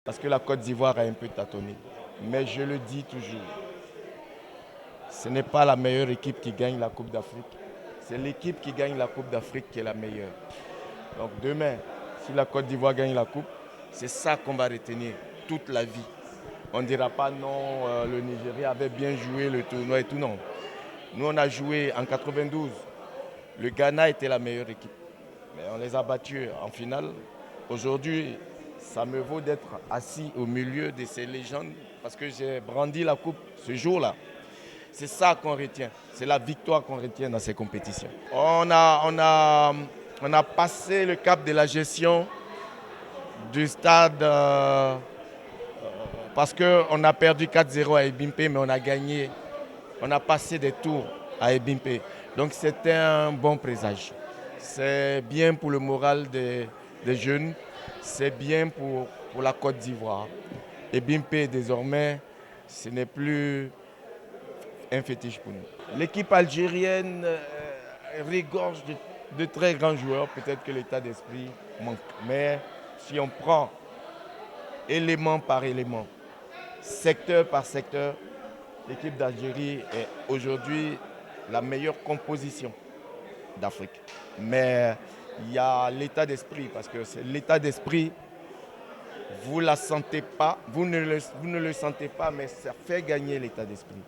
parce que la Côte d'Ivoire a un peu tâtonné. Mais je le dis toujours, ce n'est pas la meilleure équipe qui gagne la Coupe d'Afrique. C'est l'équipe qui gagne la Coupe d'Afrique qui est la meilleure. Donc demain, si la Côte d'Ivoire gagne la Coupe, c'est ça qu'on va retenir toute la vie. On ne dira pas non, le Nigeria avait bien joué le tournoi et tout, non. Nous, on a joué en 92. Le Ghana était la meilleure équipe. Mais on les a battus en finale. Aujourd'hui, ça me vaut d'être assis au milieu de ces légendes parce que j'ai brandi la coupe ce jour-là. C'est ça qu'on retient. C'est la victoire qu'on retient dans ces compétitions. On a passé le cap de la gestion du stade parce qu'on a perdu 4-0 à Ebimpe, mais on a gagné. On a passé des tours à Ebimpe. Donc c'était un bon présage. C'est bien pour le moral des jeunes. C'est bien pour la Côte d'Ivoire. Ebimpe, désormais, ce n'est plus un fétiche pour nous. L'équipe algérienne regorge de très grands joueurs. Peut-être que l'état d'esprit manque. Mais si on prend élément par élément, secteur par secteur, l'équipe d'Algérie est aujourd'hui la meilleure composition d'Afrique. Mais il y a l'état d'esprit, parce que c'est l'état d'esprit, vous ne la sentez pas, vous ne le sentez pas, mais ça fait gagner l'état d'esprit.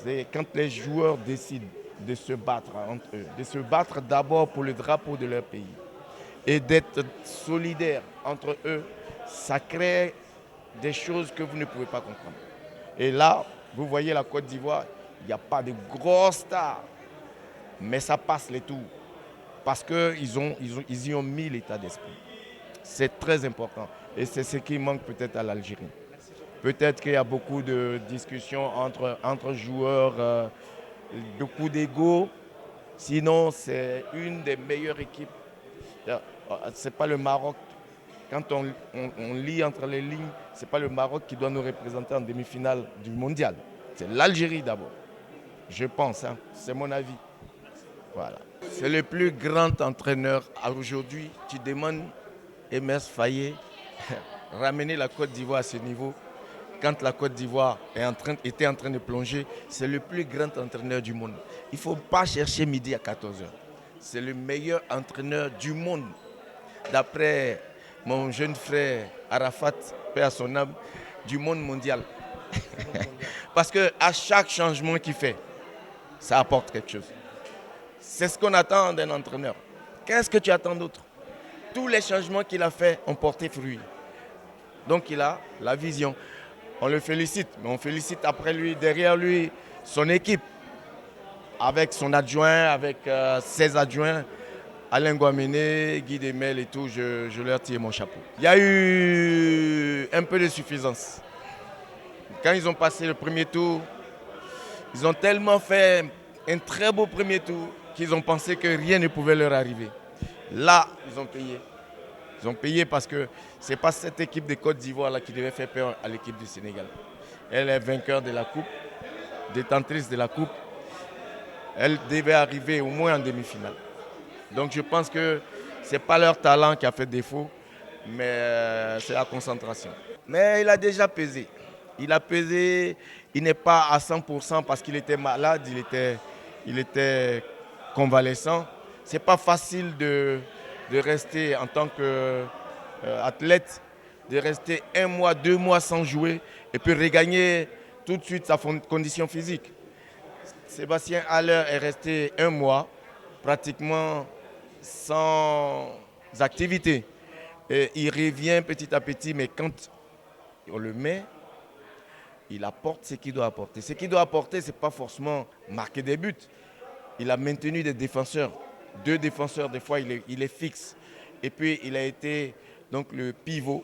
C'est quand les joueurs décident de se battre entre eux, de se battre d'abord pour le drapeau de leur pays et d'être solidaires entre eux, ça crée des choses que vous ne pouvez pas comprendre. Et là, vous voyez la Côte d'Ivoire, il n'y a pas de grosses stars, mais ça passe les tours parce qu'ils y ont mis l'état d'esprit. C'est très important et c'est ce qui manque peut-être à l'Algérie. Peut-être qu'il y a beaucoup de discussions entre joueurs, beaucoup d'ego. Sinon, c'est une des meilleures équipes. Ce n'est pas le Maroc. Quand on lit entre les lignes, ce n'est pas le Maroc qui doit nous représenter en demi-finale du mondial. C'est l'Algérie d'abord. Je pense, hein. C'est mon avis. Voilà. C'est le plus grand entraîneur aujourd'hui. Tu demandes Emerse Faé ramener la Côte d'Ivoire à ce niveau. Quand la Côte d'Ivoire était en train de plonger, c'est le plus grand entraîneur du monde. Il ne faut pas chercher midi à 14 heures. C'est le meilleur entraîneur du monde. D'après mon jeune frère Arafat, paix à son âme, du monde mondial. Parce qu'à chaque changement qu'il fait, ça apporte quelque chose. C'est ce qu'on attend d'un entraîneur. Qu'est-ce que tu attends d'autre? Tous les changements qu'il a faits ont porté fruit. Donc il a la vision. On le félicite, mais on félicite après lui, derrière lui, son équipe, avec son adjoint, avec ses adjoints, Alain Guaméné, Guy Demel et tout, je leur tire mon chapeau. Il y a eu un peu de suffisance. Quand ils ont passé le premier tour, ils ont tellement fait un très beau premier tour qu'ils ont pensé que rien ne pouvait leur arriver. Là, ils ont payé. Ils ont payé parce que ce n'est pas cette équipe de Côte d'Ivoire là qui devait faire peur à l'équipe du Sénégal. Elle est vainqueur de la Coupe, détentrice de la Coupe. Elle devait arriver au moins en demi-finale. Donc je pense que ce n'est pas leur talent qui a fait défaut, mais c'est la concentration. Mais il a déjà pesé. Il a pesé, il n'est pas à 100% parce qu'il était malade, il était convalescent. Ce n'est pas facile de rester en tant qu'athlète, de rester 1 mois, 2 mois sans jouer et puis regagner tout de suite sa condition physique. Sébastien Haller est resté 1 mois pratiquement sans activité. Et il revient petit à petit, mais quand on le met, il apporte ce qu'il doit apporter. Ce qu'il doit apporter, ce n'est pas forcément marquer des buts. Il a maintenu des défenseurs. 2 défenseurs, des fois, il est fixe. Et puis, il a été donc le pivot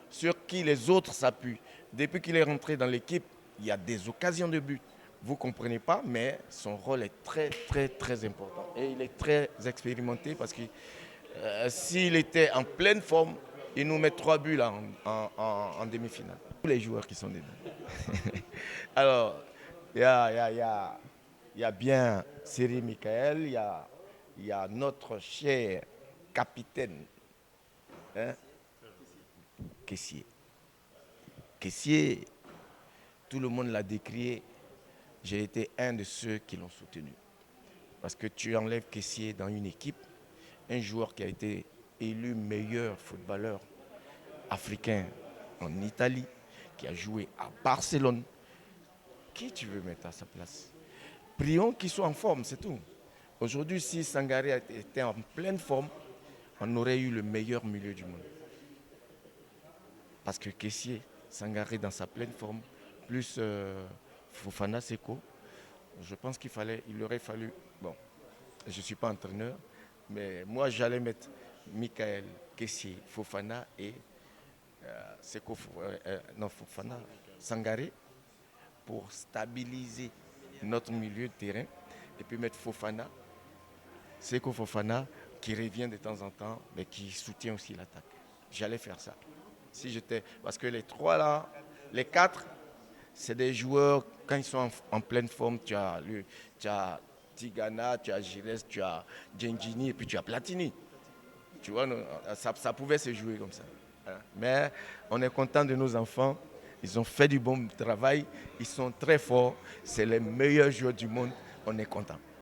sur qui les autres s'appuient. Depuis qu'il est rentré dans l'équipe, il y a des occasions de but. Vous ne comprenez pas, mais son rôle est très, très, très important. Et il est très expérimenté parce que s'il était en pleine forme, il nous met 3 buts là, en demi-finale. Tous les joueurs qui sont dedans. Alors, il y a bien Cyril Michael, il y a notre cher capitaine, hein, Kessié. Kessié, tout le monde l'a décrié. J'ai été un de ceux qui l'ont soutenu. Parce que tu enlèves Kessié dans une équipe, un joueur qui a été élu meilleur footballeur africain en Italie, qui a joué à Barcelone. Qui tu veux mettre à sa place? Prions qu'il soit en forme, c'est tout. Aujourd'hui, si Sangaré était en pleine forme, on aurait eu le meilleur milieu du monde. Parce que Kessié, Sangaré dans sa pleine forme, plus Fofana Seko, je pense il aurait fallu, bon, je ne suis pas entraîneur, mais moi j'allais mettre Michael, Kessié, Fofana et Seko, non Fofana, Sangaré pour stabiliser notre milieu de terrain et puis mettre Fofana, Seko Fofana qui revient de temps en temps mais qui soutient aussi l'attaque. J'allais faire ça. Si j'étais, parce que les trois là, les quatre, c'est des joueurs, quand ils sont en pleine forme, tu as Tigana, tu as Gilles, tu as Gengini et puis tu as Platini. Tu vois, ça pouvait se jouer comme ça. Hein. Mais on est content de nos enfants. Ils ont fait du bon travail. Ils sont très forts. C'est les meilleurs joueurs du monde. On est content.